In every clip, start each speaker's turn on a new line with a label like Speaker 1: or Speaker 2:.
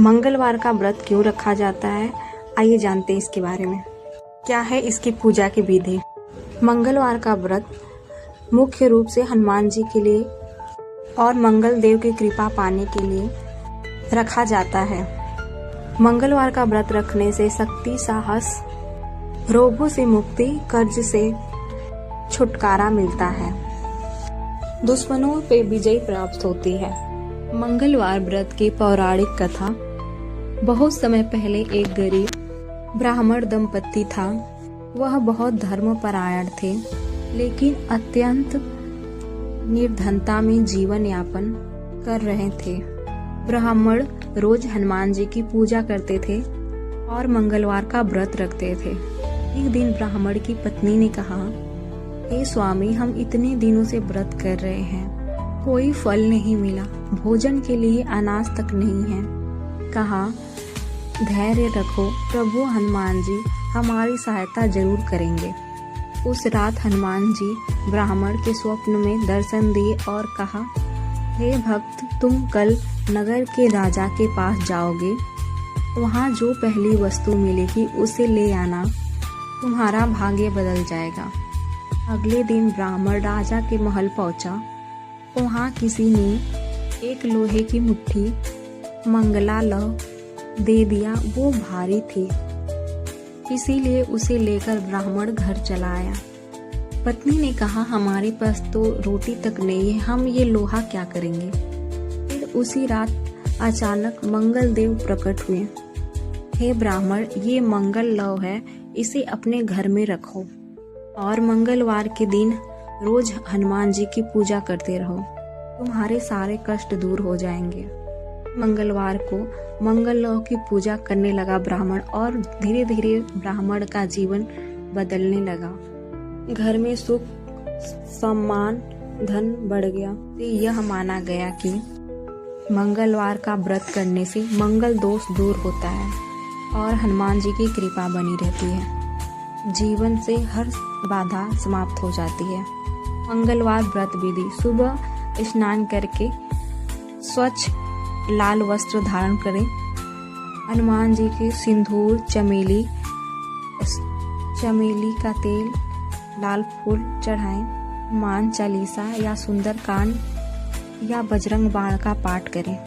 Speaker 1: मंगलवार का व्रत क्यों रखा जाता है, आइए जानते हैं इसके बारे में। क्या है इसकी पूजा की विधि। मंगलवार का व्रत मुख्य रूप से हनुमान जी के लिए और मंगल देव की कृपा पाने के लिए रखा जाता है। मंगलवार का व्रत रखने से शक्ति, साहस, रोगों से मुक्ति, कर्ज से छुटकारा मिलता है, दुश्मनों पे विजय प्राप्त होती है। मंगलवार व्रत की पौराणिक कथा। बहुत समय पहले एक गरीब ब्राह्मण दंपति था। वह बहुत धर्मपरायण थे, लेकिन अत्यंत निर्धनता में जीवन यापन कर रहे थे। ब्राह्मण रोज हनुमान जी की पूजा करते थे और मंगलवार का व्रत रखते थे। एक दिन ब्राह्मण की पत्नी ने कहा, हे स्वामी, हम इतने दिनों से व्रत कर रहे हैं, कोई फल नहीं मिला, भोजन के लिए अनाज तक नहीं है। कहा, धैर्य रखो, प्रभु हनुमान जी हमारी सहायता जरूर करेंगे। उस रात हनुमान जी ब्राह्मण के स्वप्न में दर्शन दिए और कहा, हे भक्त, तुम कल नगर के राजा के पास जाओगे, वहाँ जो पहली वस्तु मिलेगी उसे ले आना, तुम्हारा भाग्य बदल जाएगा। अगले दिन ब्राह्मण राजा के महल पहुंचा। वहाँ किसी ने एक लोहे की मुट्ठी मंगला लौ दे दिया। वो भारी थी, इसीलिए उसे लेकर ब्राह्मण घर चला आया। पत्नी ने कहा, हमारे पास तो रोटी तक नहीं है, हम ये लोहा क्या करेंगे। फिर उसी रात अचानक मंगल देव प्रकट हुए। हे ब्राह्मण, ये मंगल लौ है, इसे अपने घर में रखो और मंगलवार के दिन रोज हनुमान जी की पूजा करते रहो, तुम्हारे सारे कष्ट दूर हो जाएंगे। मंगलवार को मंगल लौ की पूजा करने लगा ब्राह्मण, और धीरे धीरे ब्राह्मण का जीवन बदलने लगा। घर में सुख, सम्मान, धन बढ़ गया। यह माना गया कि मंगलवार का व्रत करने से मंगल दोष दूर होता है और हनुमान जी की कृपा बनी रहती है। जीवन से हर बाधा समाप्त हो जाती है। मंगलवार व्रत विधि। सुबह स्नान करके स्वच्छ लाल वस्त्र धारण करें। हनुमान जी के सिंदूर, चमेली का तेल, लाल फूल चढ़ाएं। हनुमान चालीसा या सुंदरकांड या बजरंग बाण का पाठ करें।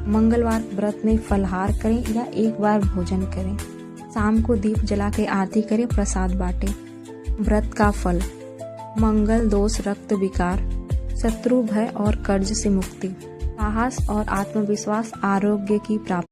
Speaker 1: मंगलवार व्रत में फलाहार करें या एक बार भोजन करें। शाम को दीप जला के आरती करें, प्रसाद बांटें। व्रत का फल। मंगल दोष, रक्त विकार, शत्रु भय और कर्ज से मुक्ति, साहस और आत्मविश्वास, आरोग्य की प्राप्ति।